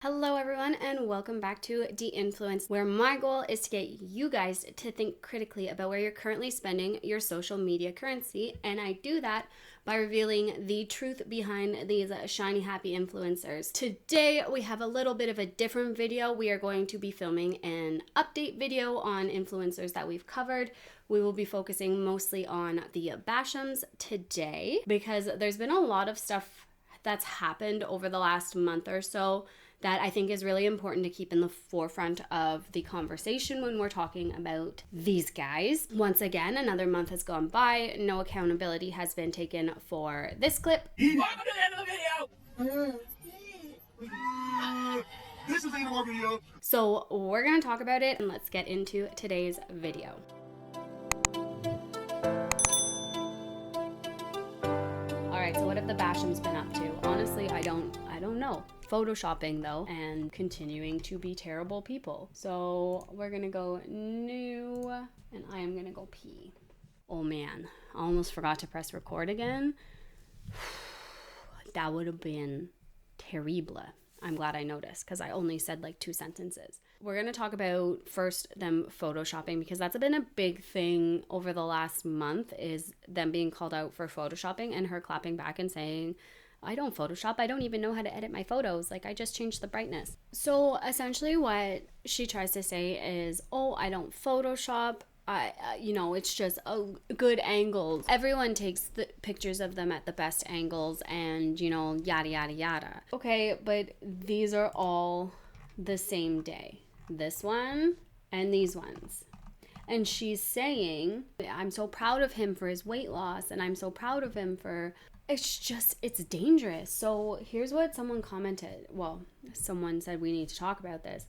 Hello everyone and welcome back to De.influenced, where my goal is to get you guys to think critically about where you're currently spending your social media currency, and I do that by revealing the truth behind these shiny happy influencers. Today we have a little bit of a different video. We are going to be filming an update video on influencers that we've covered. We will be focusing mostly on the Bashams today because there's been a lot of stuff that's happened over the last month or so that I think is really important to keep in the forefront of the conversation when we're talking about these guys. Once again, another month has gone by. No accountability has been taken for this clip. Welcome to the end of the video. This is the end of our video. So we're gonna talk about it and let's get into today's video. All right, so what have the Bashams been up to? Honestly, I don't know. Photoshopping though, and continuing to be terrible people. So we're gonna go new, and I am gonna go pee. Oh man, I almost forgot to press record again. That would have been terrible. I'm glad I noticed because I only said like 2 sentences. We're gonna talk about first them photoshopping because that's been a big thing over the last month, is them being called out for photoshopping and her clapping back and saying, I don't Photoshop. I don't even know how to edit my photos. Like, I just changed the brightness. So essentially what she tries to say is, oh, I don't Photoshop. It's just good angles. Everyone takes the pictures of them at the best angles and, yada, yada, yada. Okay, but these are all the same day. This one and these ones. And she's saying, I'm so proud of him for his weight loss and I'm so proud of him for... It's dangerous. So here's what someone commented. Well, someone said we need to talk about this.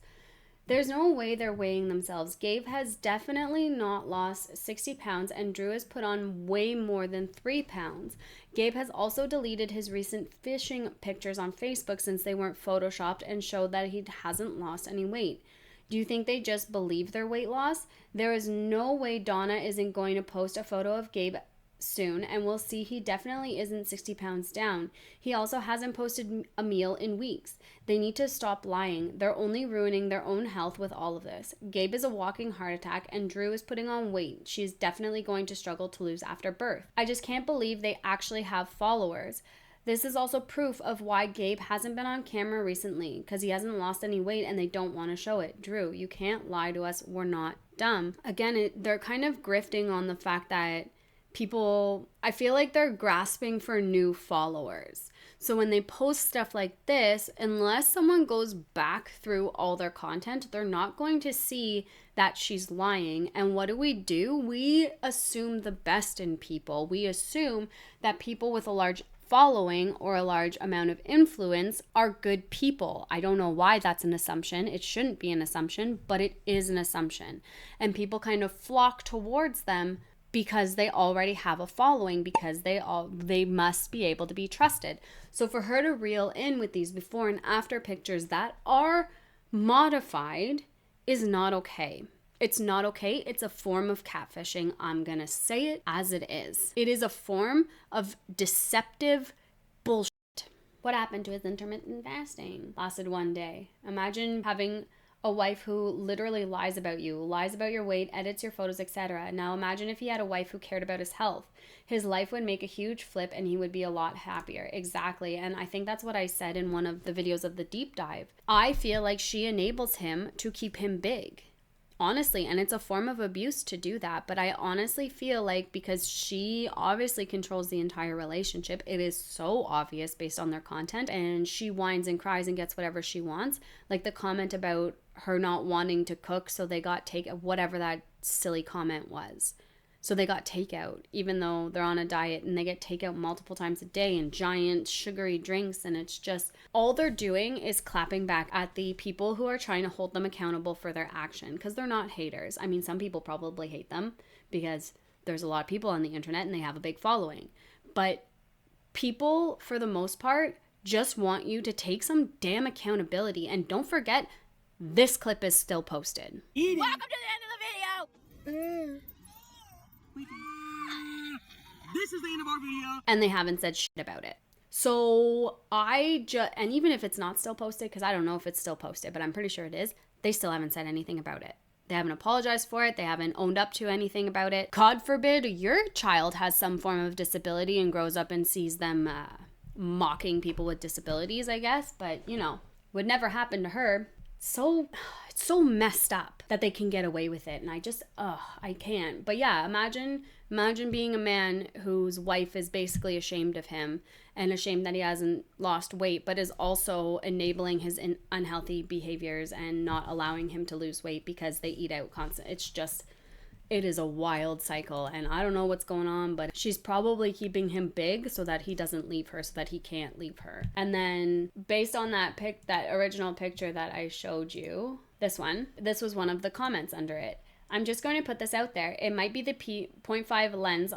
There's no way they're weighing themselves. Gabe has definitely not lost 60 pounds and Drew has put on way more than 3 pounds. Gabe has also deleted his recent fishing pictures on Facebook since they weren't photoshopped and showed that he hasn't lost any weight. Do you think they just believe their weight loss? There is no way Donna isn't going to post a photo of Gabe soon, and we'll see he definitely isn't 60 pounds down. He also hasn't posted a meal in weeks. They need to stop lying. They're only ruining their own health with all of this. Gabe is a walking heart attack and Drew is putting on weight. She's definitely going to struggle to lose after birth. I just can't believe they actually have followers. This is also proof of why Gabe hasn't been on camera recently, because he hasn't lost any weight and they don't want to show it. Drew, you can't lie to us. We're not dumb. Again, they're kind of grifting on the fact that people, I feel like they're grasping for new followers. So when they post stuff like this, unless someone goes back through all their content, they're not going to see that she's lying. And what do? We assume the best in people. We assume that people with a large following or a large amount of influence are good people. I don't know why that's an assumption. It shouldn't be an assumption, but it is an assumption. And people kind of flock towards them because they already have a following, because they must be able to be trusted. So for her to reel in with these before and after pictures that are modified is not okay. It's not okay. It's a form of catfishing. I'm gonna say it as it is. It is a form of deceptive bullshit. What happened to his intermittent fasting? Lasted 1 day. Imagine having a wife who literally lies about you, lies about your weight, edits your photos, etc. Now imagine if he had a wife who cared about his health. His life would make a huge flip and he would be a lot happier. Exactly. And I think that's what I said in one of the videos of the deep dive. I feel like she enables him to keep him big. Honestly, and it's a form of abuse to do that, but I honestly feel like because she obviously controls the entire relationship, it is so obvious based on their content, and she whines and cries and gets whatever she wants. Like the comment about her not wanting to cook, so they got whatever that silly comment was. So they got takeout, even though they're on a diet, and they get takeout multiple times a day and giant sugary drinks. And it's just, all they're doing is clapping back at the people who are trying to hold them accountable for their action, because they're not haters. I mean, some people probably hate them because there's a lot of people on the internet and they have a big following. But people, for the most part, just want you to take some damn accountability. And don't forget, this clip is still posted. Welcome to the end of the video. This is the end of our video. And they haven't said shit about it. So and even if it's not still posted, because I don't know if it's still posted, but I'm pretty sure it is, they still haven't said anything about it. They haven't apologized for it. They haven't owned up to anything about it. God forbid your child has some form of disability and grows up and sees them mocking people with disabilities, I guess. But, would never happen to her. It's so messed up that they can get away with it. And I can't. But yeah, imagine being a man whose wife is basically ashamed of him and ashamed that he hasn't lost weight, but is also enabling his unhealthy behaviors and not allowing him to lose weight because they eat out constantly. It is a wild cycle, and I don't know what's going on, but she's probably keeping him big so that he doesn't leave her, so that he can't leave her. And then based on that original picture that I showed you, this was one of the comments under it. I'm just going to put this out there. It might be the 0.5 lens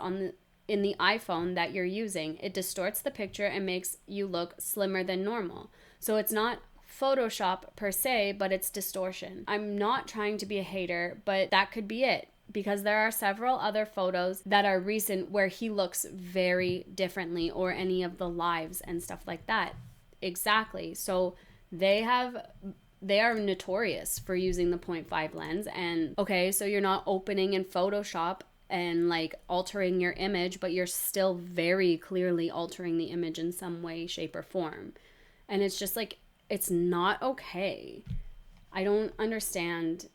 in the iPhone that you're using. It distorts the picture and makes you look slimmer than normal. So it's not Photoshop per se, but it's distortion. I'm not trying to be a hater, but that could be it. Because there are several other photos that are recent where he looks very differently, or any of the lives and stuff like that. Exactly. So they are notorious for using the 0.5 lens. And okay, so you're not opening in Photoshop and like altering your image, but you're still very clearly altering the image in some way, shape, or form. And it's just like, it's not okay. I don't understand.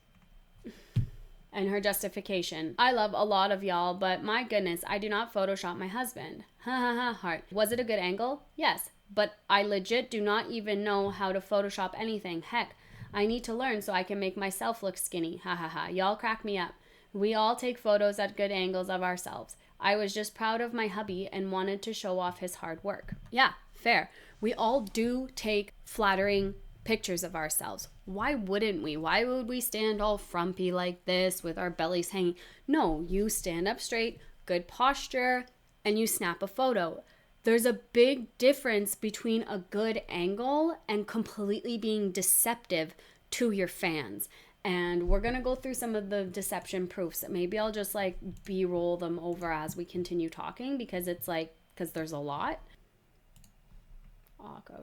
And her justification. I love a lot of y'all, but my goodness, I do not Photoshop my husband. Ha ha ha, heart. Was it a good angle? Yes, but I legit do not even know how to Photoshop anything. Heck, I need to learn so I can make myself look skinny. Ha ha ha. Y'all crack me up. We all take photos at good angles of ourselves. I was just proud of my hubby and wanted to show off his hard work. Yeah, fair. We all do take flattering pictures of ourselves. Why wouldn't we? Why would we stand all frumpy like this with our bellies hanging? No, you stand up straight, good posture, and you snap a photo. There's a big difference between a good angle and completely being deceptive to your fans. And we're going to go through some of the deception proofs. Maybe I'll just like B-roll them over as we continue talking, because there's a lot.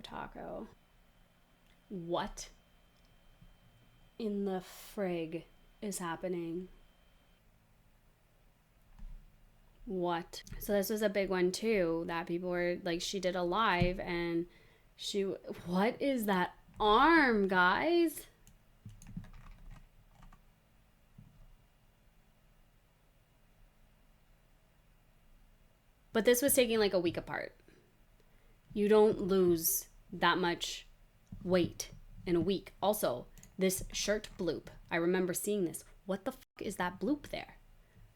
Taco. What in the frig is happening? What? So this was a big one too, that people were like, she did a live and what is that arm, guys? But this was taking like a week apart. You don't lose that much weight in a week. Also, this shirt bloop, I remember seeing this. What the fuck is that bloop there?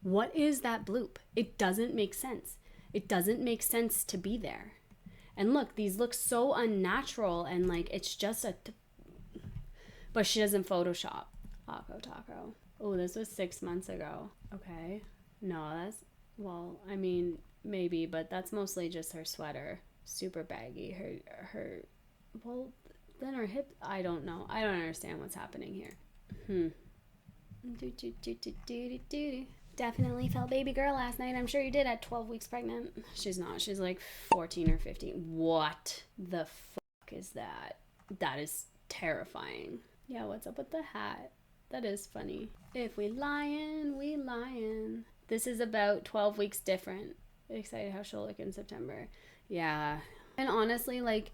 What is that bloop? It doesn't make sense. It doesn't make sense to be there. And look, these look so unnatural, and like it's just but she doesn't Photoshop. Taco. Oh, this was 6 months ago. Okay. No, I mean, maybe, but that's mostly just her sweater. Super baggy. Then her hip, I don't know. I don't understand what's happening here. Definitely felt baby girl last night. I'm sure you did at 12 weeks pregnant. She's not. She's like 14 or 15. What the fuck is that? That is terrifying. Yeah, what's up with the hat? That is funny. If we lying, we lying. This is about 12 weeks different. Excited how she'll look in September. Yeah. And honestly, like,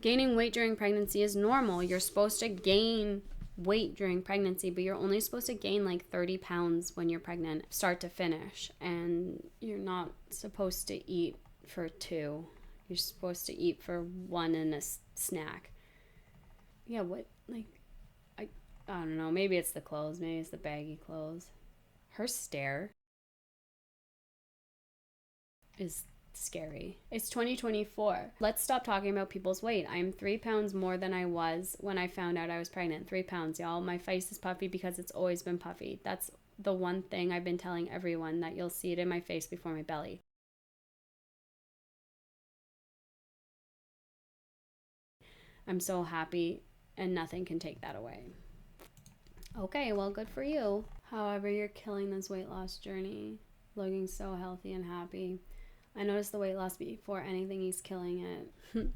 gaining weight during pregnancy is normal. You're supposed to gain weight during pregnancy, but you're only supposed to gain like 30 pounds when you're pregnant, start to finish. And you're not supposed to eat for 2. You're supposed to eat for 1 and a snack. Yeah, what? Like, I don't know. Maybe it's the clothes. Maybe it's the baggy clothes. Her stare is scary. It's 2024. Let's stop talking about people's weight. I'm 3 pounds more than I was when I found out I was pregnant. 3 pounds, y'all. My face is puffy because it's always been puffy. That's the one thing I've been telling everyone, that you'll see it in my face before my belly. I'm so happy, and nothing can take that away. Okay, well, good for you. However, you're killing this weight loss journey, looking so healthy and happy. I noticed the weight loss before anything. He's killing it.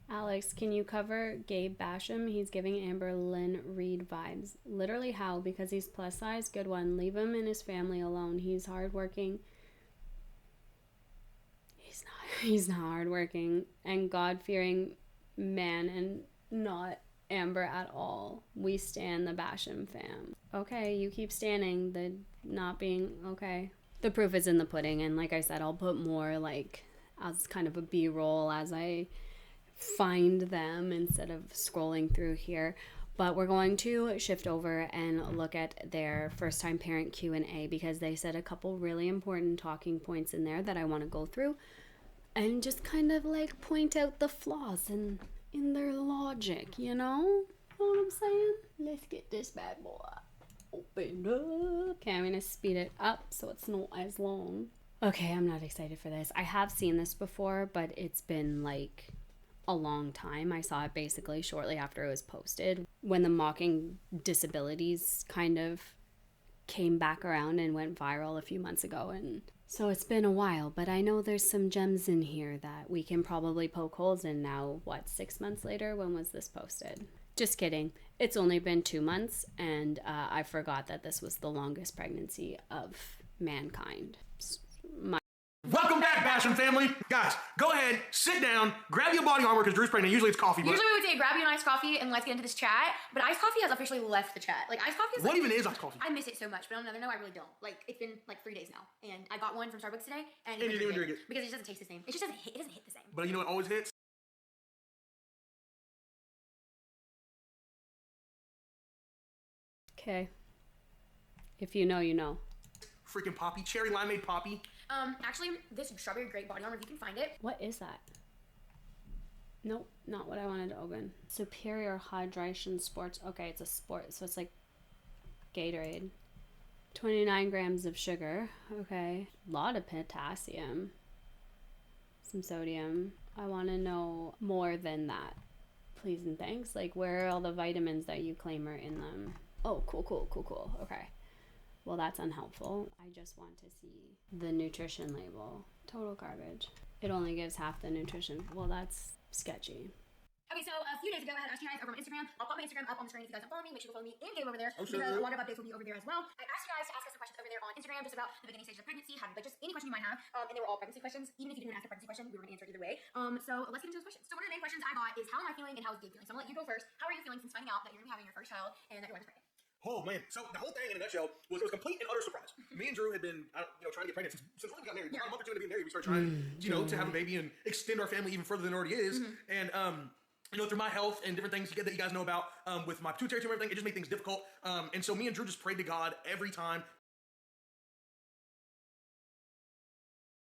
Alex, can you cover Gabe Basham? He's giving Amber Lynn Reed vibes. Literally how? Because he's plus size? Good one. Leave him and his family alone. He's hardworking. He's not hardworking and God-fearing man and not Amber at all. We stan the Basham fam. Okay, you keep standing the not being okay. The proof is in the pudding, and like I said, I'll put more like as kind of a B-roll as I find them instead of scrolling through here. But we're going to shift over and look at their first time parent Q&A because they said a couple really important talking points in there that I want to go through and just kind of like point out the flaws in their logic, you know what I'm saying? Let's get this bad boy opened up. Okay, I'm gonna speed it up so it's not as long. Okay, I'm not excited for this. I have seen this before, but it's been like a long time. I saw it basically shortly after it was posted when the mocking disabilities kind of came back around and went viral a few months ago, and so it's been a while, but I know there's some gems in here that we can probably poke holes in now. What, 6 months later? When was this posted? Just kidding. It's only been 2 months, and I forgot that this was the longest pregnancy of mankind. Welcome back, Basham family. Guys, go ahead, sit down, grab your body armor because Drew's pregnant. Usually it's coffee. But usually we would say grab you an iced coffee and let's get into this chat. But iced coffee has officially left the chat. Like iced coffee is what like, even is iced coffee? I miss it so much, but on another note, I really don't. Like it's been like 3 days now, and I got one from Starbucks today, and you didn't even drink it because it just doesn't taste the same. It just doesn't hit. It doesn't hit the same. But you know what always hits? Okay. If you know, you know. Freaking poppy, cherry limeade poppy. Actually, this strawberry grape body armor, if you can find it. What is that? Nope, not what I wanted to open. Superior Hydration Sports. Okay, it's a sport, so it's like Gatorade. 29 grams of sugar. Okay. A lot of potassium. Some sodium. I want to know more than that. Please and thanks. Like, where are all the vitamins that you claim are in them? Oh, cool. Okay. Well, that's unhelpful. I just want to see the nutrition label. Total garbage. It only gives half the nutrition. Well, that's sketchy. Okay, so a few days ago, I had asked you guys over on Instagram. I'll put my Instagram up on the screen if you guys don't follow me. Make sure to follow me in game over there. Oh, sure. Because a lot of updates will be over there as well. I asked you guys to ask us some questions over there on Instagram just about the beginning stages of pregnancy, like just any question you might have. And they were all pregnancy questions. Even if you didn't ask a pregnancy question, we were going to answer either way. So let's get into those questions. So one of the main questions I got is how am I feeling and how is Gabe feeling? So I'm going to let you go first. How are you feeling since finding out that you're going to be having your first child and that your wife is pregnant? Oh man! So the whole thing in a nutshell was it was a complete and utter surprise. Me and Drew had been, trying to get pregnant since we got married. Yeah. About a month or two into being married, we started trying, to have a baby and extend our family even further than it already is. And through my health and different things that you guys know about, with my pituitary tumor and everything, it just made things difficult. And so me and Drew just prayed to God every time.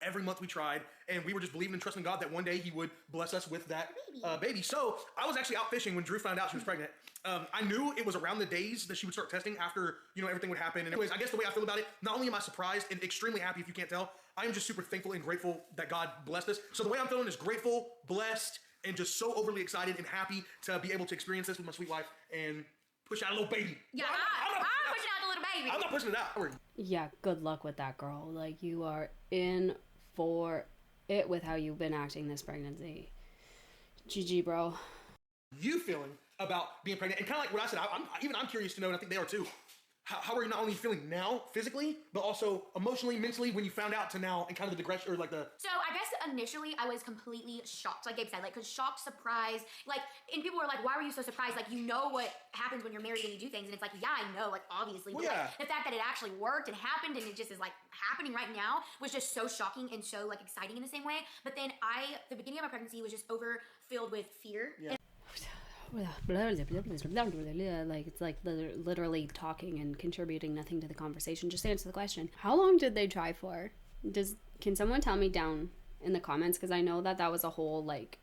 Every month we tried, and we were just believing and trusting God that one day He would bless us with that baby. So I was actually out fishing when Drew found out she was pregnant. I knew it was around the days that she would start testing after, everything would happen. And anyways, I guess the way I feel about it, not only am I surprised and extremely happy, if you can't tell, I am just super thankful and grateful that God blessed us. So the way I'm feeling is grateful, blessed, and just so overly excited and happy to be able to experience this with my sweet wife and push out a little baby. Yeah, I'm pushing out the little baby. I'm not pushing it out. Yeah, good luck with that, girl. Like, you are in for it with how you've been acting this pregnancy. GG, bro. You feeling about being pregnant? And kind of like what I said, I'm curious to know, and I think they are too. How are you not only feeling now physically, but also emotionally, mentally when you found out to now and kind of the digression or like the... So I guess initially I was completely shocked, like Gabe said, cause shocked, surprised, and people were like, why were you so surprised? Like, you know what happens when you're married and you do things, and it's like, yeah, I know, like obviously, but like the fact that it actually worked and happened and it just is like happening right now was just so shocking and so like exciting in the same way. But then the beginning of my pregnancy was just overfilled with fear. Yeah. Like, it's like they're literally talking and contributing nothing to the conversation. Just answer the question. How long did they try for? Can someone tell me down in the comments? Because I know that was a whole like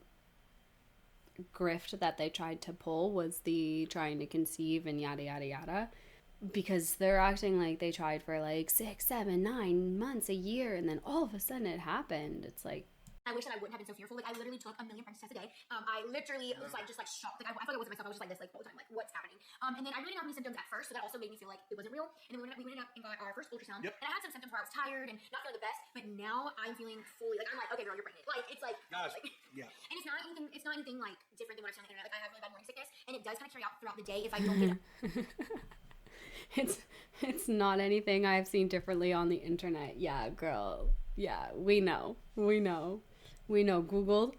grift that they tried to pull, was the trying to conceive and yada yada yada, because they're acting like they tried for like 6, 7, 9 months, a year, and then all of a sudden it happened. It's like, I I wish that I wouldn't have been so fearful. Like I literally took a million pregnancy tests a day. I literally was like just like shocked. Like I felt like I wasn't myself. I was just like this like the whole time. Like what's happening? And then I really didn't have any symptoms at first, so that also made me feel like it wasn't real. And then we went up and got our first ultrasound. And I had some symptoms where I was tired and not feeling the best. But now I'm feeling fully like I'm like, okay, girl, you're pregnant. Like it's like, yeah. And it's not anything like different than what I've seen on the internet. Like I have really bad morning sickness, and it does kind of carry out throughout the day if I don't get It's not anything I've seen differently on the internet. Yeah, girl. Yeah, we know. Google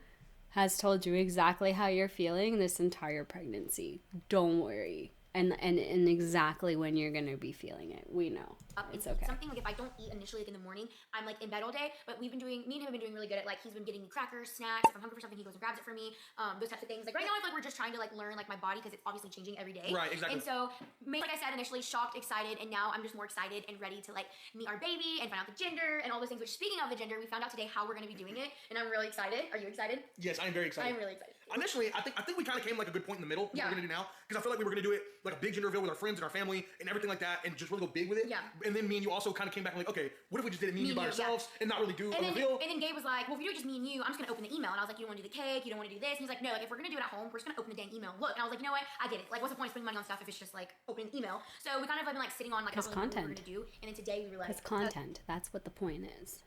has told you exactly how you're feeling this entire pregnancy. Don't worry. And exactly when you're going to be feeling it. We know. It's okay. Something like if I don't eat initially like in the morning, I'm like in bed all day. But me and him have been doing really good at like he's been getting me crackers, snacks. If I'm hungry for something, he goes and grabs it for me. Those types of things. Like right now, I feel like we're just trying to like learn like my body because it's obviously changing every day. Right, exactly. And so, like I said, initially shocked, excited, and now I'm just more excited and ready to like meet our baby and find out the gender and all those things. Which speaking of the gender, we found out today how we're going to be doing it, and I'm really excited. Are you excited? Yes, I'm very excited. I'm really excited. Initially, I think we kind of came like a good point in the middle. Yeah. What we're gonna do now, because I feel like we were gonna do it like a big gender reveal with our friends and our family and everything like that, and just really go big with it. Yeah. And then me and you also kind of came back and like, okay, what if we just did it me and you by ourselves and not really do a reveal? And then Gabe was like, well, if you do it just me and you, I'm just gonna open the email. And I was like, you don't want to do the cake, you don't want to do this. And he's like, no, like if we're gonna do it at home, we're just gonna open the dang email. Look, and I was like, you know what? I get it. Like, what's the point of spending money on stuff if it's just like opening the email? So we kind of have been like sitting on like Because content. What we're gonna do. And then today we were like, because content. That's what the point is.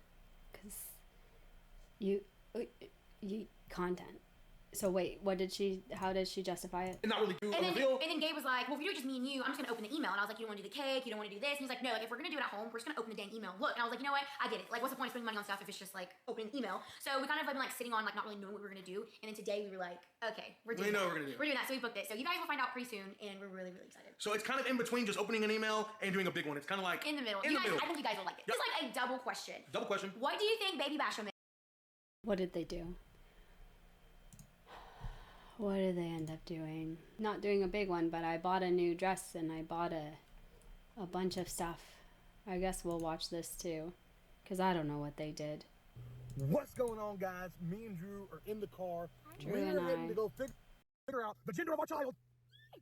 Because you content. So wait, how did she justify it? And not really do a reveal. reveal. And then Gabe was like, well, if you do it just me and you, I'm just gonna open the email. And I was like, you don't want to do the cake, you don't want to do this. And he's like, no, like if we're gonna do it at home, we're just gonna open the dang email. Look, and I was like, you know what? I get it. Like, what's the point of spending money on stuff if it's just like opening the email? So we kind of have been like sitting on like not really knowing what we were gonna do. And then today we were like, okay, we're doing that. We're doing that. So we booked it. So you guys will find out pretty soon, and we're really, really excited. So it's kind of in between just opening an email and doing a big one. It's kind of like in the middle. I think you guys will like it. Yep. It's like a double question. What do you think Baby Basham is? What did they do? What did they end up doing? Not doing a big one, but I bought a new dress and I bought a bunch of stuff. I guess we'll watch this too, because I don't know what they did. What's going on, guys? Me and Drew are in the car. Drew We're and heading to go figure out the gender of our child.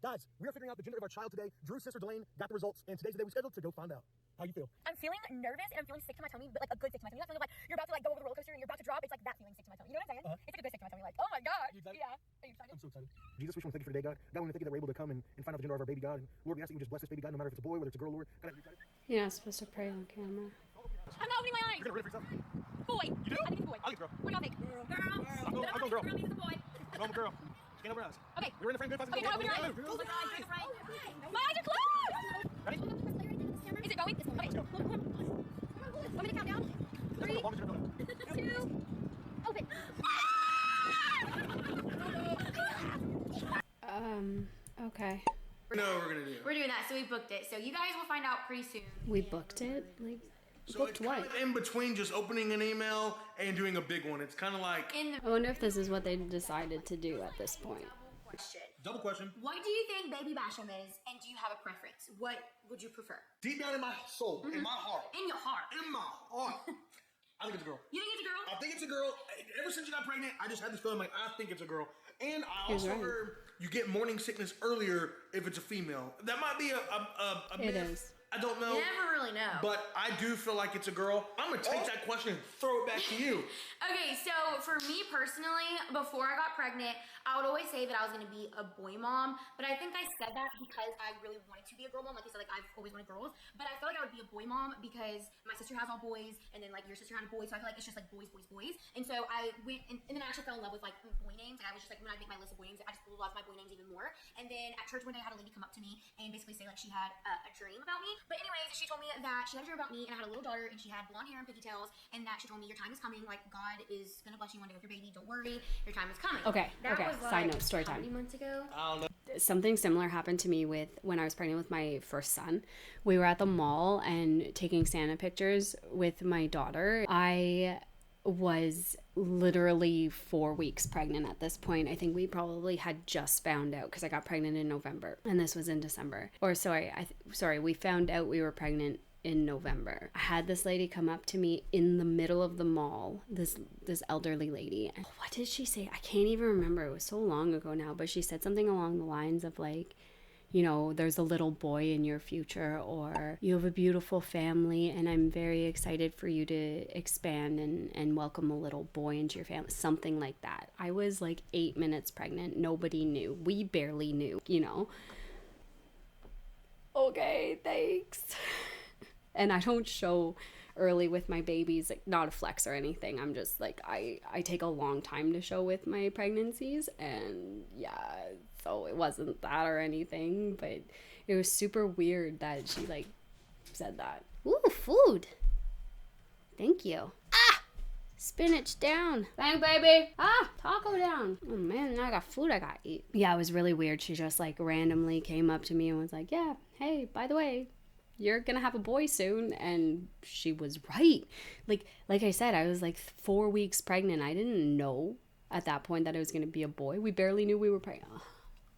Guys, we are figuring out the gender of our child today. Drew's sister, Delane, got the results, and today's the day we scheduled to go find out. How you feel? I'm feeling nervous and I'm feeling sick to my tummy, but like a good sick to my tummy. Not feeling like you're about to like go over the roller coaster and you're about to drop. It's like that feeling sick to my tummy. You know what I'm saying? It's like a good sick to my tummy. Like, oh my God. You excited? Yeah. Are you excited? I'm so excited. Jesus, we just want to thank you for today, God. God, we want to thank you that we're able to come and find out the gender of our baby, God. And Lord, we ask that you just bless this baby, God, no matter if it's a boy, whether it's a girl, Lord. God, You're not supposed to pray on camera. I'm not opening my eyes. You're going to read it for yourself? Boy. You do? I think it's a boy. I think it's a girl. What do y'all think? Girl. I'm going girl. Girl means it's a boy. I'm a girl. Scan over eyes. Okay. We're in the frame. Good. Okay, now open your eyes. Oh my God. My eyes are closed. Ready? Is it going? Okay. Let's go. Want me to count down? 3, 2, open. Okay. No, we're gonna do. We're doing that, so we booked it. So you guys will find out pretty soon. We booked it? Like, So booked it's what? kind of in between just opening an email and doing a big one. It's kind of like I wonder if this is what they decided to do at this point. double question. What do you think Baby Basham is, and do you have a preference? What would you prefer? Deep down in my soul, in my heart, In your heart. I think it's a girl. You think it's a girl? I think it's a girl. Ever since you got pregnant, I just had this feeling like I think it's a girl. And I He's also right. heard you get morning sickness earlier if it's a female. That might be a It myth. is. I don't know. You never really know. But I do feel like it's a girl. I'm gonna take that question and throw it back to you. Okay, so for me personally, before I got pregnant, I would always say that I was going to be a boy mom, but I think I said that because I really wanted to be a girl mom. Like you said, like I've always wanted girls, but I feel like I would be a boy mom because my sister has all boys, and then like your sister had boys, so I feel like it's just like boys, boys, boys. And so I went, and then I actually fell in love with like boy names, and I was just like, when I make my list of boy names, I just love my boy names even more. And then at church one day, I had a lady come up to me and basically say like she had a dream about me. But anyways, she told me that she had a dream about me, and I had a little daughter, and she had blonde hair and pigtails, and that she told me your time is coming. Like God is gonna bless you one day with your baby. Don't worry, your time is coming. Okay. That was Side like, note, story how time. many months ago? I don't know. Something similar happened to me with when I was pregnant with my first son. We were at the mall and taking Santa pictures with my daughter. I was literally 4 weeks pregnant at this point. I think we probably had just found out because I got pregnant in November and this was in December. Or sorry, we found out we were pregnant in November. I had this lady come up to me in the middle of the mall, this elderly lady. And what did she say? I can't even remember. It was so long ago now, but she said something along the lines of like, you know, there's a little boy in your future, or you have a beautiful family and I'm very excited for you to expand and welcome a little boy into your family. Something like that. I was like 8 minutes pregnant. Nobody knew. We barely knew, you know. Okay, thanks. And I don't show early with my babies, like, not a flex or anything. I'm just like, I take a long time to show with my pregnancies, and yeah, so it wasn't that or anything, but it was super weird that she like said that. Ooh, food. Thank you. Ah, spinach down. Thank baby. Ah, taco down. Oh man, now I got food I gotta eat. Yeah, it was really weird. She just like randomly came up to me and was like, yeah, hey, by the way, you're gonna have a boy soon. And she was right. Like I said, I was like 4 weeks pregnant. I didn't know at that point that it was gonna be a boy. We barely knew we were pregnant. Ugh,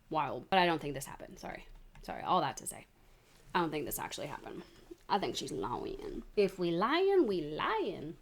wild. But I don't think this happened. Sorry, all that to say, I don't think this actually happened. I think she's lying. If we lying, we lying.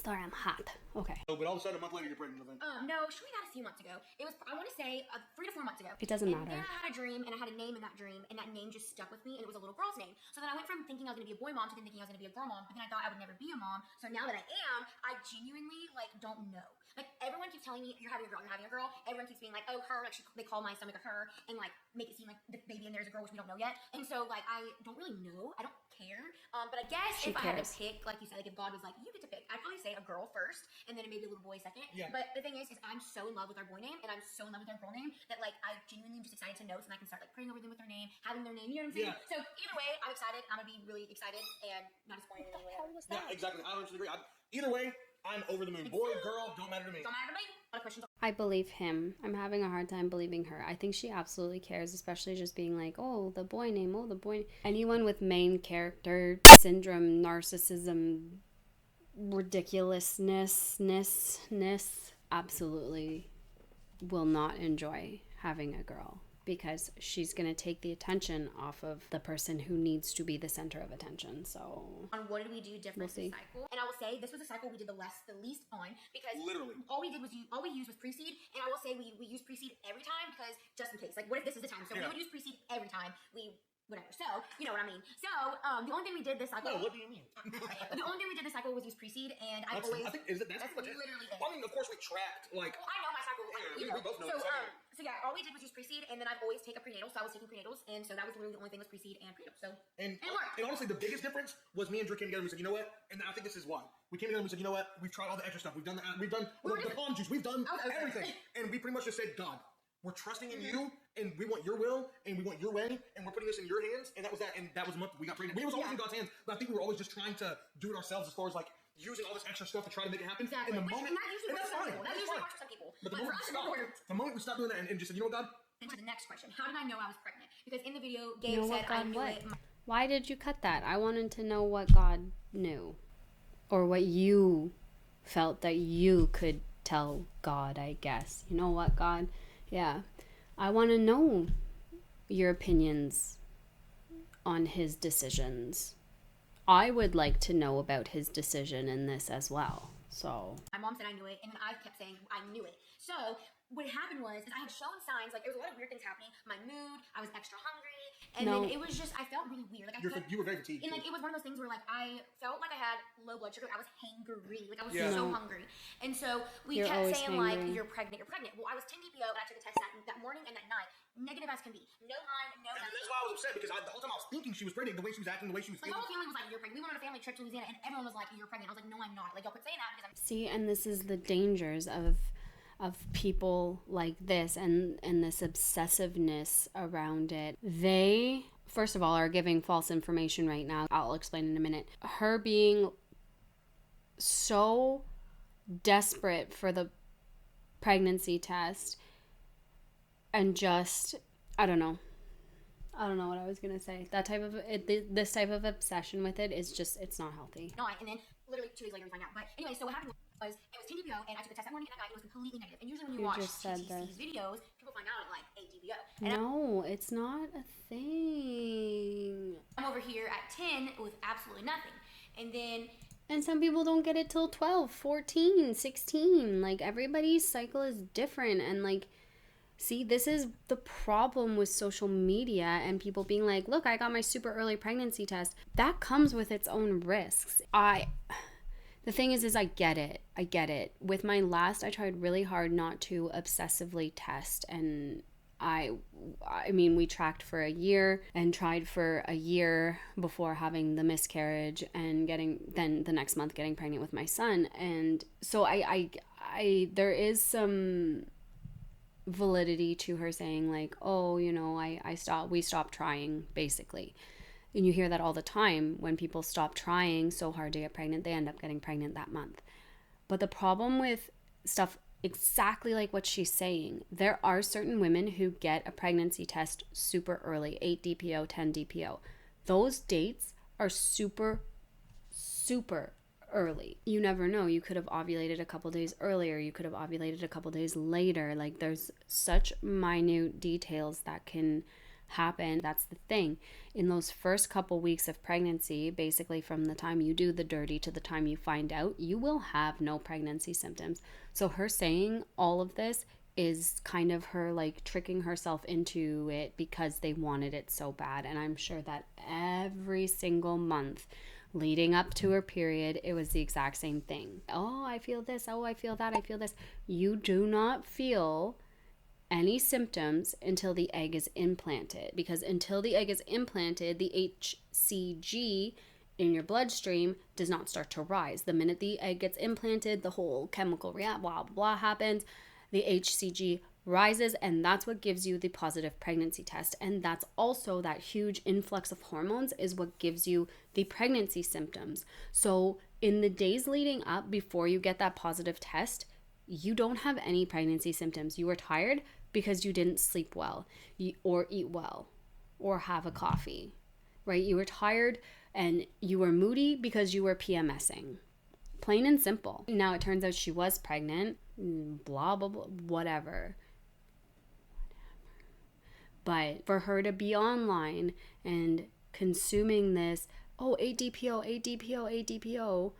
Sorry, I'm hot. Okay. Oh, but all of a sudden, a month later, you're pregnant. No, she had a few months ago. It was, I want to say, 3 to 4 months ago. It doesn't and matter. Then I had a dream, and I had a name in that dream, and that name just stuck with me, and it was a little girl's name. So then I went from thinking I was going to be a boy mom to then thinking I was going to be a girl mom, but then I thought I would never be a mom. So now that I am, I genuinely, like, don't know. Like, everyone keeps telling me, you're having a girl, you're having a girl. Everyone keeps being like, oh, her, like, they call my stomach a her, and, like, make it seem like the baby in there is a girl, which we don't know yet. And so, like, I don't really know. I don't care. But I guess if I had to pick, like you said, like, if God was like, you get to pick, I'd probably say a girl first, and then maybe a little boy second. Yeah. But the thing is I'm so in love with our boy name, and I'm so in love with our girl name, that, like, I genuinely am just excited to know, so then I can start, like, praying over them with their name, having their name, you know what I'm saying? Yeah. So, either way, I'm excited. I'm gonna be really excited, and not disappointed in any way. Yeah, exactly. I 100% agree. Either way, I'm over the moon. Boy, girl, don't matter to me. Don't matter to me. A lot of questions. I believe him. I'm having a hard time believing her. I think she absolutely cares, especially just being like, oh, the boy name, oh, the boy. Anyone with main character syndrome, narcissism, ridiculousness, absolutely will not enjoy having a girl, because she's going to take the attention off of the person who needs to be the center of attention. So on what did we do different We'll see. this cycle? And I will say this was a cycle we did the least on, because Literally. all we used was pre-seed, and I will say we use pre-seed every time, because just in case, like, what if this is the time? So we would use pre-seed every time whatever. So, you know what I mean. So, the only thing we did this cycle. No, what do you mean? The only thing we did this cycle was use pre-seed, and I That's literally it. Well, I mean, of course we tracked, like. Well, I know my cycle. Yeah, we both know. So yeah, all we did was use pre-seed, and then I've always taken prenatal, so I was taking prenatals, and so that was literally the only thing was pre-seed and prenatal. So And it worked. And honestly, the biggest difference was me and Drew came together and we said, you know what? And I think this is why. We came together and we said, you know what? We've tried all the extra stuff. We've done the palm juice. We've done everything. And we pretty much just said, God, we're trusting in you, and we want your will, and we want your way, and we're putting this in your hands. And that was that. And that was the month we got pregnant. We was always in God's hands, but I think we were always just trying to do it ourselves, as far as like using all this extra stuff to try to make it happen. Exactly. And the Which moment, not usually and works that's for some fine. people. That That's usually fine. works for some people. But For us, it worked. the moment we stopped doing that and just said, you know what, God? Into the next question. How did I know I was pregnant? Because in the video, Gabe said I knew it. Why did you cut that? I wanted to know what God knew, or what you felt that you could tell God, I guess. You know what, God? Yeah. I want to know your opinions on his decisions. I would like to know about his decision in this as well. So My mom said I knew it, and then I kept saying I knew it. So what happened was, I had shown signs, like, there was a lot of weird things happening. My mood, I was extra hungry, and then it was just, I felt really weird. Like, You were very fatigued. And, like, it was one of those things where, like, I felt like I had low blood sugar. I was hangry. Like, I was Yeah. so hungry. And so we You're kept always saying, like, hangry. you're pregnant. Well, I was 10 DPO, and I took the test that morning and that night. Negative as can be. No line, no And nothing. that's why I was upset, because the whole time I was thinking she was pregnant, the way she was acting, the way she was Like, feeling. my whole family was like, you're pregnant. We went on a family trip to Louisiana, and everyone was like, you're pregnant. I was like, no, I'm not. Like, y'all quit saying that, because I'm... see, and this is the dangers of people like this, and this obsessiveness around it. They, first of all, are giving false information right now. I'll explain in a minute. Her being so desperate for the pregnancy test, and just, I don't know what I was gonna say. That type of this type of obsession with it is just, it's not healthy. No, and then literally 2 days later we find out. But anyway, so what happened was, it was 10 DPO, and I took a test that morning and that night, it was completely negative. And usually when you watch just said TTC's this. videos, people find out at like 8 DPO. And No, it's not a thing. I'm over here at 10 with absolutely nothing. And then And some people don't get it till 12, 14, 16. Like, everybody's cycle is different. And, like, See, this is the problem with social media and people being like, look, I got my super early pregnancy test. That comes with its own risks. The thing is I get it. I get it. With my last, I tried really hard not to obsessively test, and I mean, we tracked for a year and tried for a year before having the miscarriage and then the next month getting pregnant with my son. And so there is some validity to her saying like, oh, you know, we stopped trying, basically. And you hear that all the time. When people stop trying so hard to get pregnant, they end up getting pregnant that month. But the problem with stuff exactly like what she's saying, there are certain women who get a pregnancy test super early, 8 DPO, 10 DPO. Those dates are super, super early. You never know. You could have ovulated a couple days earlier. You could have ovulated a couple days later. Like, there's such minute details that can happen. That's the thing. In those first couple weeks of pregnancy, basically from the time you do the dirty to the time you find out, you will have no pregnancy symptoms. So her saying all of this is kind of her like tricking herself into it because they wanted it so bad. And I'm sure that every single month leading up to her period, it was the exact same thing. Oh, I feel this. Oh, I feel that. I feel this. You do not feel any symptoms until the egg is implanted, because until the egg is implanted, the HCG in your bloodstream does not start to rise. The minute the egg gets implanted, the whole chemical react blah blah blah happens. The HCG rises, and that's what gives you the positive pregnancy test. And that's also that huge influx of hormones is what gives you the pregnancy symptoms. So in the days leading up before you get that positive test, you don't have any pregnancy symptoms. You were tired because you didn't sleep well or eat well or have a coffee, right? You were tired and you were moody because you were PMSing. Plain and simple. Now it turns out she was pregnant, blah, blah, blah, whatever. But for her to be online and consuming this, oh, 8 DPO, 8 DPO, 8 DPO,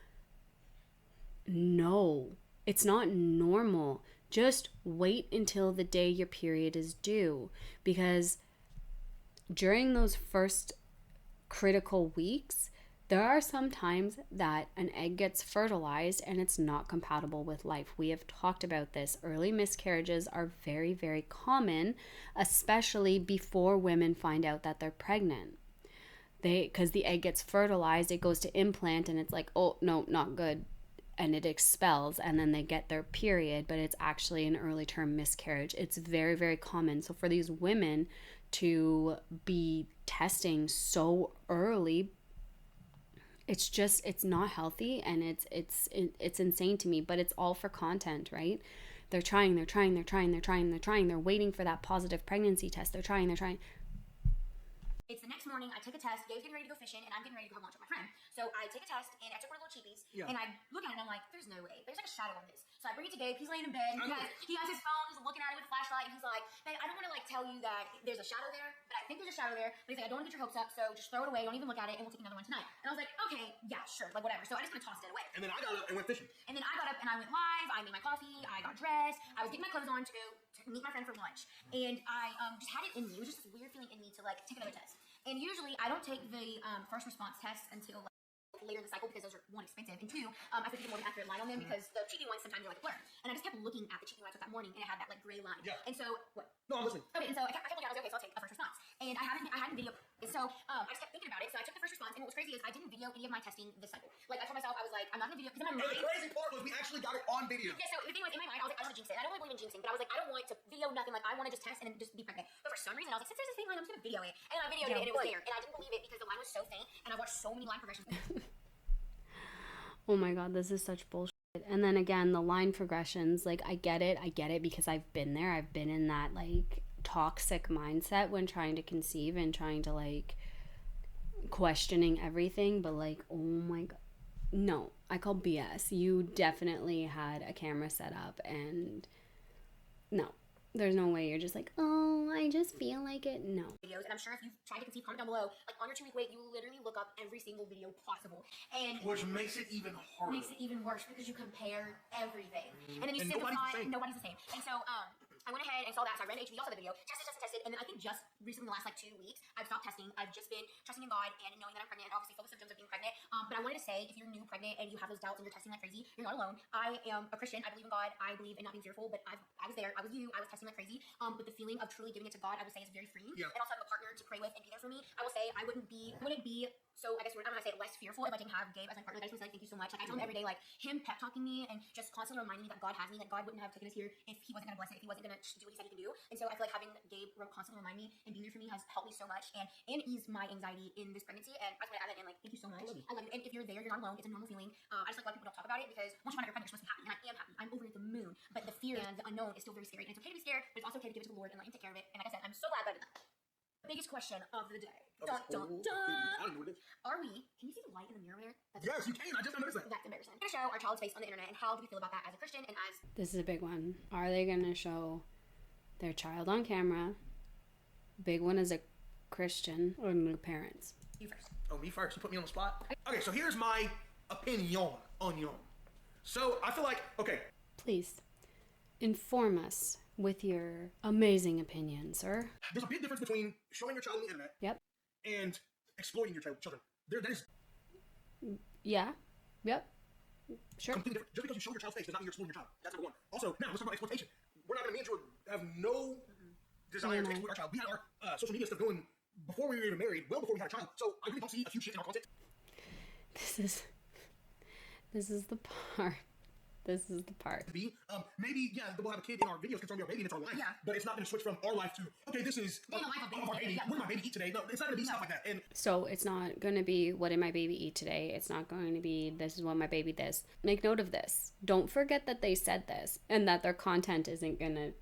no, it's not normal. Just wait until the day your period is due, because during those first critical weeks, there are some times that an egg gets fertilized and it's not compatible with life. We have talked about this. Early miscarriages are very, very common, especially before women find out that they're pregnant. Because the egg gets fertilized, it goes to implant, and it's like, oh, no, not good. And it expels, and then they get their period, but it's actually an early term miscarriage. It's very, very common. So for these women to be testing so early, it's not healthy, and it's insane to me. But it's all for content, right? They're trying, they're waiting for that positive pregnancy test. They're trying. It's the next morning, I took a test, Gabe's getting ready to go fishing, and I'm getting ready to go have lunch with my friend. So I take a test, and I took one of the little cheapies, and I look at it, and I'm like, there's no way. There's like a shadow on this. So I bring it to Gabe, he's laying in bed, he has his phone, he's looking at it with a flashlight, and he's like, babe, I don't want to like tell you that there's a shadow there, but I think there's a shadow there, but he's like, I don't want to get your hopes up, so just throw it away, don't even look at it, and we'll take another one tonight. And I was like, okay, yeah, sure, like whatever. So I just kind of tossed it away. And then I got up and went fishing. And then I got up and I went live, I made my coffee, I got dressed, I was getting my clothes on to go to meet my friend for lunch. And I just had it in me, it was just this weird feeling in me to like take another test. And usually I don't take the first response tests until later in the cycle, because those are, one, expensive, and two, I think more of an accurate line on them, because the cheating ones sometimes are like a blur. And I just kept looking at the cheating ones that morning, and it had that like gray line. Yeah. And so what? No, I'm listening. Okay, and so I kept looking at it, I was like, okay, so I'll take a first response. And I hadn't video. And so I just kept thinking about it. So I took the first response, and what was crazy is I didn't video any of my testing this cycle. Like I told myself, I was like, I'm not gonna video, because in my mind. The crazy part was we actually got it on video. Yeah, so the thing was, in my mind, I was like, I don't want to jinx it. I don't really believe in jinxing, but I was like, I don't want to video nothing. Like I want to just test and then just be pregnant. But for some reason, I was like, since there's this thing line, I'm just gonna video it. And then I videoed it, and it was there. And I didn't believe it because the line was so faint, and I watched so many line progressions. Oh my god, this is such bullshit. And then again, the line progressions, like I get it because I've been there. I've been in that like toxic mindset when trying to conceive and trying to like questioning everything, but like, oh my god, no, I call BS. You definitely had a camera set up, and no, there's no way you're just like, oh, I just feel like it. No. Videos, and I'm sure if you've tried to conceive, comment down below. Like on your 2-week wait, you will literally look up every single video possible, and which makes it even harder. Makes it even worse because you compare everything, and then you sit with nobody's the same. And so I went ahead and saw that, so I ran to HB, also the video, tested, and then I think just recently, the last like 2 weeks, I've stopped testing. I've just been trusting in God and knowing that I'm pregnant, and obviously feel the symptoms of being pregnant. But I wanted to say, if you're new pregnant and you have those doubts and you're testing like crazy, you're not alone. I am a Christian. I believe in God. I believe in not being fearful, but I was there. I was you. I was testing like crazy. But the feeling of truly giving it to God, I would say, is very freeing. Yeah. And also having a partner to pray with and be there for me. I will say I wouldn't be so, I guess I'm gonna say less fearful if I didn't have Gabe as my partner. I just want to say thank you so much. Like, I tell him every day, like, him pep talking me and just constantly reminding me that God has me, that God wouldn't have taken us here if he wasn't gonna bless it, if he wasn't gonna do what he said he can do. And so I feel like having Gabe constantly remind me and being there for me has helped me so much and ease my anxiety in this pregnancy. And I just want to add that in, like, thank you so much. I love you. And if you're there, you're not alone. It's a normal feeling. I just like a lot of people don't talk about it because once you find out you're pregnant, you're supposed to be happy, and I am happy. I'm over the moon. But the fear and the unknown is still very scary. And it's okay to be scared, but it's also okay to give it to the Lord and let him take care of it. And like I said, I'm so glad that I did that. Biggest question of the day. Dun, dun, dun. I don't know what it is. Are we? Can you see the light in the mirror there? Yes, you can. I just noticed that. That's embarrassing. We're gonna show our child's face on the internet, and how do we feel about that as a Christian and as... This is a big one. Are they going to show their child on camera? Big one is a Christian or new parents. You first. Oh, me first? You put me on the spot? Okay, so here's my opinion on you. So I feel like, okay. Please inform us with your amazing opinion, sir. There's a big difference between showing your child on the internet Yep. and exploiting your children. That is Yeah. Yep. Sure. completely different. Just because you show your child's face does not mean you're exploiting your child. That's number one. Also, now let's talk about exploitation. We're not going to, me and Drew have no desire to exploit our child. We had our social media stuff going before we were even married, well before we had a child. So I really don't see a huge shift in our content. This is the part. This is the part. Maybe, yeah, we'll have a kid in our videos because it's our baby and it's our life. Yeah. But it's not going to switch from our life to, okay, this is Being a life of our baby. yeah. What did my baby eat today? No, it's not going to be stuff like that. And So it's not going to be, what did my baby eat today? It's not going to be, this is what my baby this. Make note of this. Don't forget that they said this and that their content isn't going to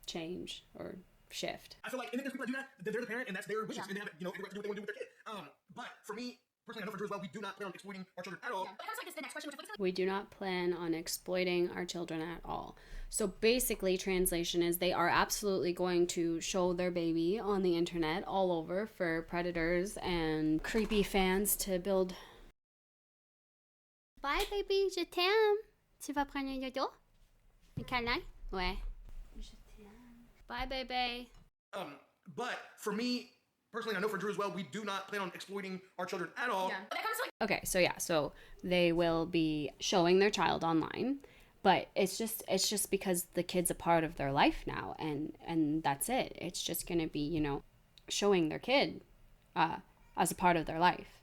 change or shift. I feel like, and there's people that do that, they're the parent and that's their wishes. Yeah. And they have, every right to do what they want to do with their kid. But for me, personally, I know for Drew as well, we do not plan on exploiting our children at all. Yeah. But it comes like this, the next question, which is We do not plan on exploiting our children at all. So basically, translation is they are absolutely going to show their baby on the internet all over for predators and creepy fans to build. Bye, baby, je t'aime. Tu vas prendre un dodo? Un câlin? Ouais. Je t'aime. Bye, baby. But for me, personally, I know for Drew as well, we do not plan on exploiting our children at all. yeah. But that comes to like Okay, so they will be showing their child online, but it's just because the kid's a part of their life now, and that's it. It's just gonna be, showing their kid as a part of their life.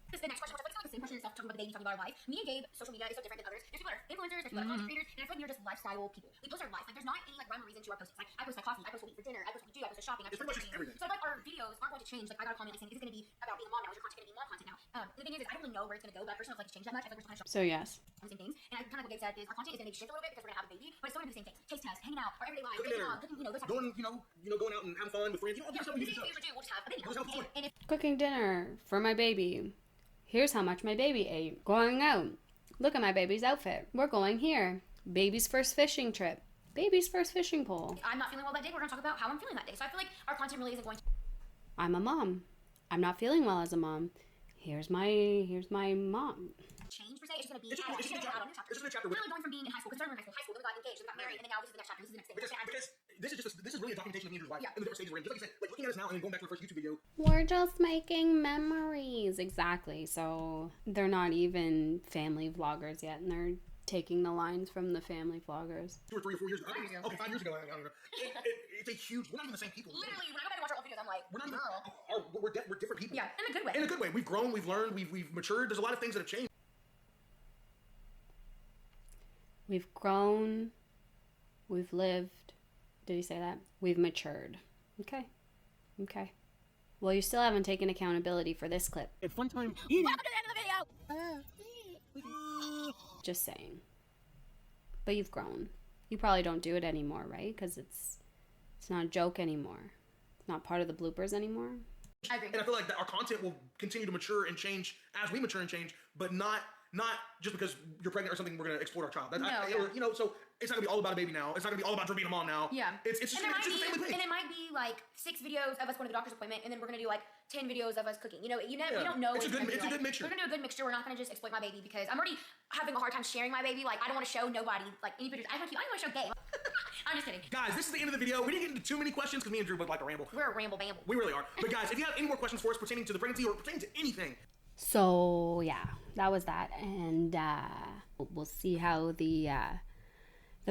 this is the next question, which I feel like the same question and stuff, talking about the baby, talking about our life. Me and Gabe, social media is so different than others. There's people that are influencers, there's people that are content creators, and I feel like we're just lifestyle people. We post our life. Like, there's not any like rhyme or reason to our posts. Like, I post my coffee, I post what we eat for dinner, I post what we do, I post the shopping, I It's post pretty much just everything. So I feel like our videos aren't going to change. Like, I got a comment saying, is it going to be about being a mom now? Is your content going to be mom content now? The thing is I don't really know where it's going to go, but I personally don't like to change that much. I feel like we're still kind of So yes. the same things. And I kind of like what Gabe said is our content is going to maybe shift a little bit because we're going to have a baby, but it's still going to be the same thing. Taste test, hanging out, our everyday life, Cooking baby dinner. vlog, cooking, those type of Going, going out and having fun with friends. All the stuff we things. do. Things we do, we'll just have a baby. We'll just have fun. And if Cooking dinner for my baby. Here's how much my baby ate. Going out. Look at my baby's outfit. We're going here. Baby's first fishing trip. Baby's first fishing pole. I'm not feeling well that day, we're going to talk about how I'm feeling that day. So I feel like our content really isn't going to I'm a mom. I'm not feeling well as a mom. Here's my mom. change per se. It's just going to be It's just a chapter. It's just a chapter. Literally going from being in high school, because we're in high school, then we got engaged, then we got married, and then now this is the next chapter. This is the next thing. Because this is really a documentation of me and Drew's life Yeah. and the different stages we're in. Just like you said, like looking at us now and then going back to the first YouTube video. We're just making memories. Exactly. So they're not even family vloggers yet, and they're taking the lines from the family vloggers. 2 or 3 or 4 years ago. 5 years ago. Okay, 5 years ago. I don't know. It's a huge. We're not even the same people. Literally, when I go back and watch our old videos, I'm like, We're not even. girl. We're different people. Yeah, in a good way. In a good way. We've grown. We've learned. We've matured. There's a lot of things that have changed. We've grown. We've lived. Did he say that? We've matured. Okay. Well, you still haven't taken accountability for this clip. It's fun time. Welcome to the end of the video. Just saying. But you've grown. You probably don't do it anymore, right? Because it's not a joke anymore. It's not part of the bloopers anymore. I agree. And I feel like that our content will continue to mature and change as we mature and change, but not just because you're pregnant or something we're gonna exploit our child. So it's not gonna be all about a baby now. It's not gonna be all about Drew being a mom now. Yeah. It's just a family page. And it might be like 6 videos of us going to the doctor's appointment, and then we're gonna do like 10 videos of us cooking. You don't know. It's a good mixture. We're gonna do a good mixture. We're not gonna just exploit my baby because I'm already having a hard time sharing my baby. Like, I don't want to show nobody like any pictures. I don't want to show Gabe. I'm just kidding. Guys, this is the end of the video. We didn't get into too many questions because me and Drew both like to ramble. We're a ramble-bamble. We really are. But guys, if you have any more questions for us pertaining to the pregnancy or pertaining to anything. So, yeah, that was that. And we'll see how the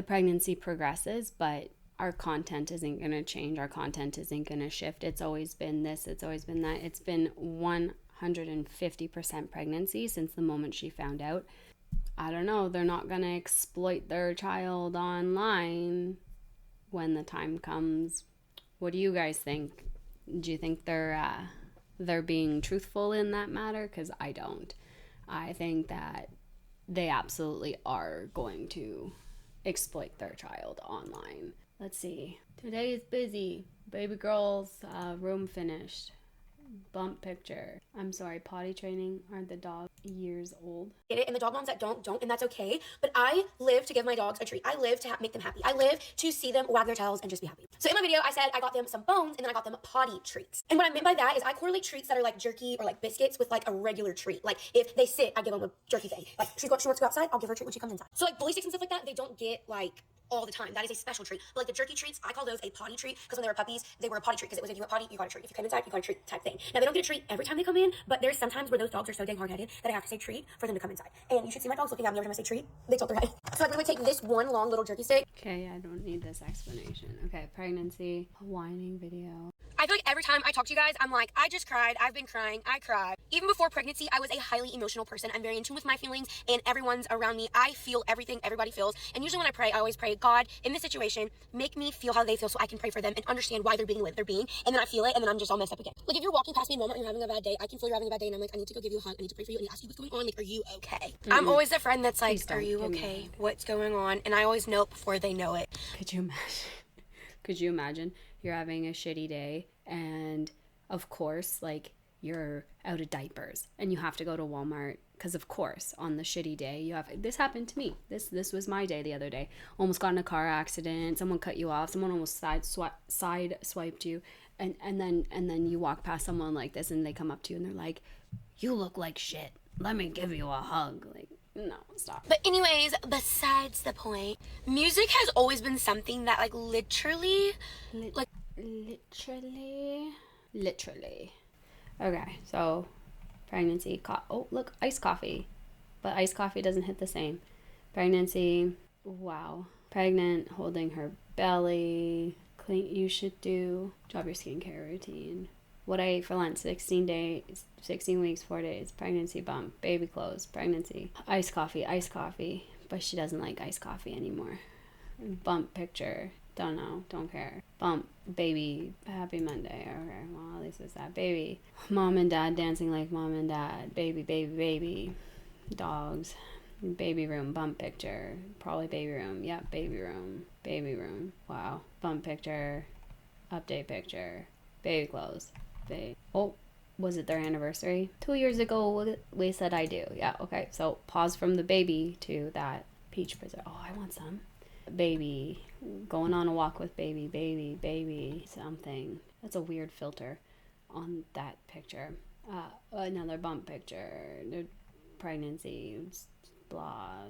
pregnancy progresses, but our content isn't going to change. Our content isn't going to shift. It's always been this. It's always been that. It's been 150% pregnancy since the moment she found out. I don't know. They're not going to exploit their child online when the time comes. What do you guys think? Do you think they're being truthful in that matter? Because I don't. I think that they absolutely are going to exploit their child online. Let's see. Today is busy. Baby girl's room finished. Bump picture. I'm sorry, potty training. Aren't the dogs years old? Get it? And the dog moms that don't, and that's okay. But I live to give my dogs a treat. I live to make them happy. I live to see them wag their tails and just be happy. So in my video, I said I got them some bones and then I got them potty treats. And what I meant by that is I correlate treats that are like jerky or like biscuits with like a regular treat. Like if they sit, I give them a jerky thing. Like she wants to go outside, I'll give her a treat when she comes inside. So like bully sticks and stuff like that, they don't get like all the time. That is a special treat. But like the jerky treats, I call those a potty treat because when they were puppies, they were a potty treat because it was if you went potty, you got a treat. If you came inside, you got a treat type thing. Now they don't get a treat every time they come in, but there's sometimes where those dogs are so dang hard-headed that I have to say treat for them to come inside. And you should see my dogs looking at me every time I say treat. They tilt their head. So like we would take this one long little jerky stick. Okay, I don't need this explanation. Okay, pregnancy, whining video. I feel like every time I talk to you guys, I'm like, I just cried. I've been crying. I cried. Even before pregnancy, I was a highly emotional person. I'm very in tune with my feelings and everyone's around me. I feel everything everybody feels. And usually when I pray, I always pray, God, in this situation, make me feel how they feel so I can pray for them and understand why they're being the way they're being. And then I feel it and then I'm just all messed up again. Like if you're walking past me in Walmart and you're having a bad day, I can feel you're having a bad day and I'm like, I need to go give you a hug. I need to pray for you. I need to ask you what's going on. Like, are you okay? I'm always the friend that's like, are you okay? What's going on? And I always know it before they know it. Could you imagine? Could you imagine you're having a shitty day and of course like you're out of diapers and you have to go to Walmart because of course on the shitty day you have this happened to me. This was my day the other day. Almost got in a car accident. Someone cut you off. Someone almost side swiped you and then you walk past someone like this and they come up to you and they're like, you look like shit. Let me give you a hug. Like, no, stop. But anyways, besides the point, music has always been something that like literally. Okay, so pregnancy. Oh, look, iced coffee. But iced coffee doesn't hit the same. Pregnancy. Wow. Pregnant, holding her belly. Clean. You should drop your skincare routine. What I ate for lunch, 16 days, 16 weeks, 4 days, pregnancy bump, baby clothes, pregnancy, iced coffee, but she doesn't like iced coffee anymore. Bump picture, don't know, don't care. Bump, baby, happy Monday, okay, well, at least it's that. Baby, mom and dad dancing like mom and dad, baby, dogs, baby room, bump picture, probably baby room, yep, baby room, wow, bump picture, update picture, baby clothes. Oh, was it their anniversary? 2 years ago, we said I do. Yeah, okay. So pause from the baby to that peach preserve. Oh, I want some. Baby, going on a walk with baby, something. That's a weird filter on that picture. Another bump picture, the pregnancy, blah,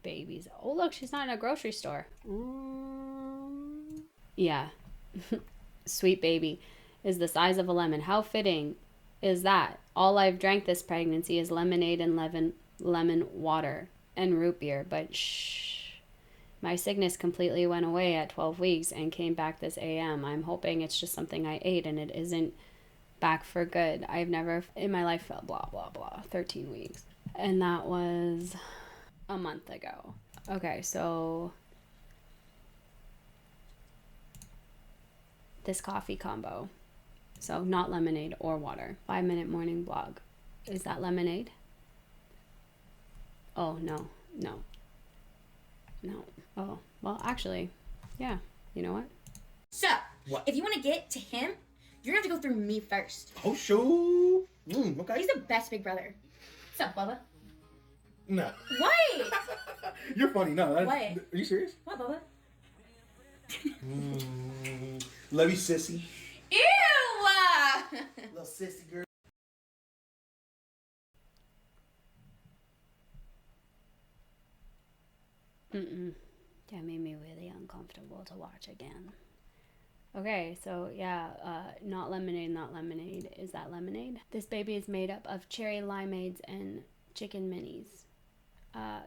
babies. Oh, look, she's not in a grocery store. Yeah. Sweet baby is the size of a lemon. How fitting is that? All I've drank this pregnancy is lemonade and lemon water and root beer, but shh. My sickness completely went away at 12 weeks and came back this AM. I'm hoping it's just something I ate and it isn't back for good. I've never in my life felt blah, blah, blah. 13 weeks. And that was a month ago. Okay, so this coffee combo. So not lemonade or water. 5-minute morning blog. Is that lemonade? Oh, no. Oh, well, actually, yeah. You know what? So, if you want to get to him, you're going to have to go through me first. Oh, shoot. Okay. He's the best big brother. What's up, Bubba? No. What? You're funny. No. What? Are you serious? What, Bubba? Love you, sissy. Ew! Little sissy girl. That made me really uncomfortable. uncomfortable to watch again. Okay, so yeah, not lemonade, not lemonade. Is that lemonade? This baby is made up of cherry limeades and chicken minis.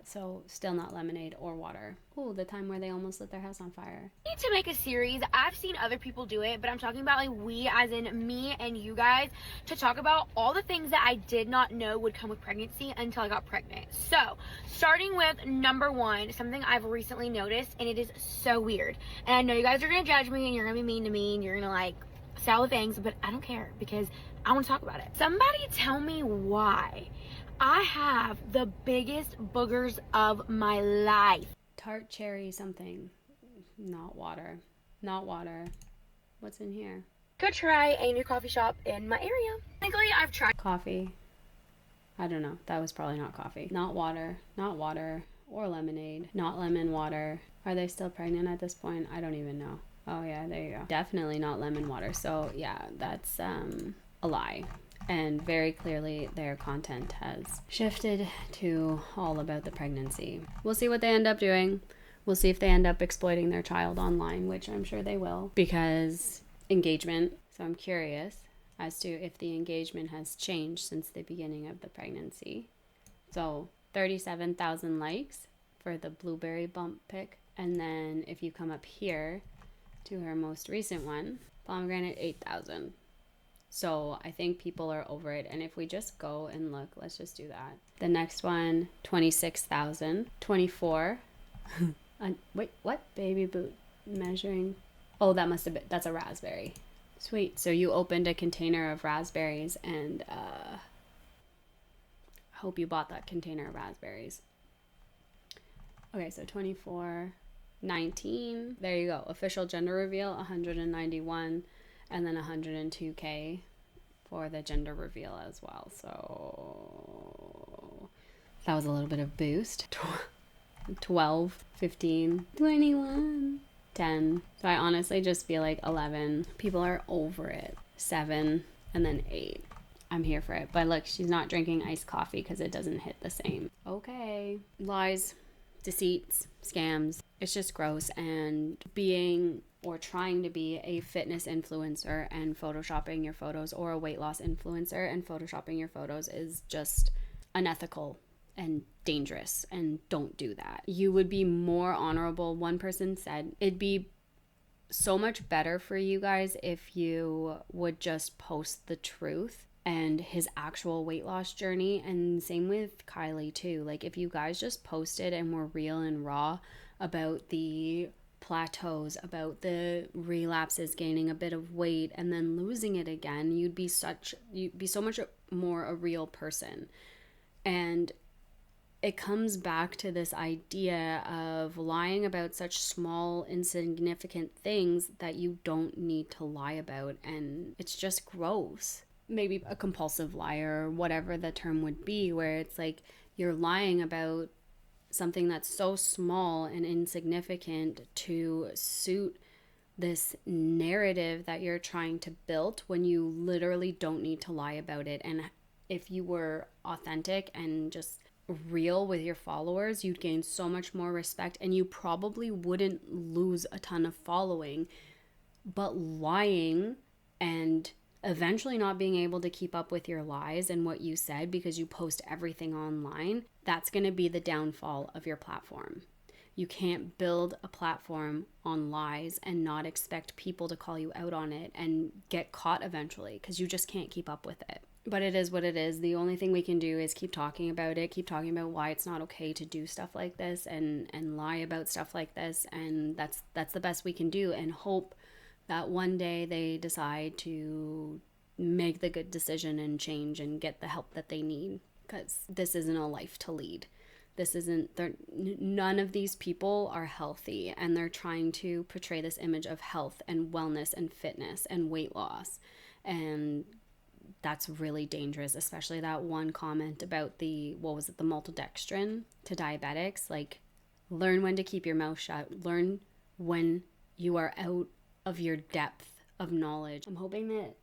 So still not lemonade or water. Ooh, the time where they almost lit their house on fire. I need to make a series. I've seen other people do it, but I'm talking about like we, as in me and you guys, to talk about all the things that I did not know would come with pregnancy until I got pregnant. So starting with number one, something I've recently noticed, and it is so weird. And I know you guys are gonna judge me and you're gonna be mean to me and you're gonna like say all the things, but I don't care because I want to talk about it. Somebody tell me why I have the biggest boogers of my life. Tart cherry something. Not water. Not water. What's in here? Go try a new coffee shop in my area. Technically, I've tried Coffee. I don't know. That was probably not coffee. Not water. Not water. Or lemonade. Not lemon water. Are they still pregnant at this point? I don't even know. Oh yeah, there you go. Definitely not lemon water. So yeah, that's a lie. And very clearly their content has shifted to all about the pregnancy. We'll see what they end up doing. We'll see if they end up exploiting their child online, which I'm sure they will, because engagement. So I'm curious as to if the engagement has changed since the beginning of the pregnancy. So 37,000 likes for the blueberry bump pic. And then if you come up here to her most recent one, pomegranate 8,000. So I think people are over it. And if we just go and look, let's just do that. The next one, 26,000. 24. Wait, what? Baby boot measuring. Oh, that must have been, that's a raspberry. Sweet. So you opened a container of raspberries and I hope you bought that container of raspberries. Okay, so 24, 19. There you go. Official gender reveal, 191. And then 102K for the gender reveal as well. So that was a little bit of boost. 12, 15, 21, 10. So I honestly just feel like 11. People are over it. 7 and then 8. I'm here for it. But look, she's not drinking iced coffee because it doesn't hit the same. Okay. Lies, deceits, scams. It's just gross. And being or trying to be a fitness influencer and photoshopping your photos, or a weight loss influencer and photoshopping your photos, is just unethical and dangerous, and don't do that. You would be more honorable. One person said it'd be so much better for you guys if you would just post the truth and his actual weight loss journey. And same with Kylie too. Like if you guys just posted and were real and raw about the plateaus, about the relapses, gaining a bit of weight and then losing it again, you'd be so much more a real person. And it comes back to this idea of lying about such small, insignificant things that you don't need to lie about, and it's just gross. Maybe a compulsive liar, or whatever the term would be, where it's like you're lying about something that's so small and insignificant to suit this narrative that you're trying to build, when you literally don't need to lie about it. And if you were authentic and just real with your followers, you'd gain so much more respect, and you probably wouldn't lose a ton of following. But lying and eventually not being able to keep up with your lies and what you said because you post everything online, that's going to be the downfall of your platform. You can't build a platform on lies and not expect people to call you out on it and get caught eventually, because you just can't keep up with it. But it is what it is. The only thing we can do is keep talking about it, keep talking about why it's not okay to do stuff like this and lie about stuff like this. And that's the best we can do, and hope that one day they decide to make the good decision and change and get the help that they need, because this isn't a life to lead. This isn't, none of these people are healthy, and they're trying to portray this image of health and wellness and fitness and weight loss. And that's really dangerous, especially that one comment about the maltodextrin to diabetics. Like, learn when to keep your mouth shut. Learn when you are out of your depth of knowledge. I'm hoping that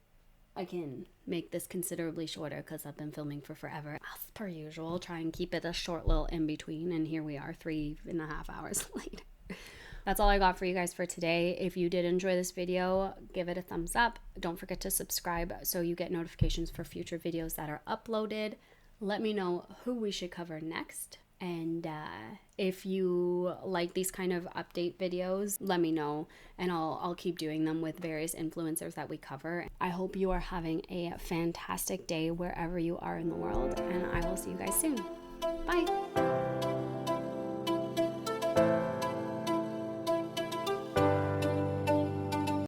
I can make this considerably shorter, because I've been filming for forever. As per usual, try and keep it a short little in between, and here we are 3.5 hours later. That's all I got for you guys for today. If you did enjoy this video, give it a thumbs up. Don't forget to subscribe so you get notifications for future videos that are uploaded. Let me know who we should cover next. And if you like these kind of update videos, let me know, and I'll keep doing them with various influencers that we cover. I hope you are having a fantastic day wherever you are in the world, and I will see you guys soon. Bye.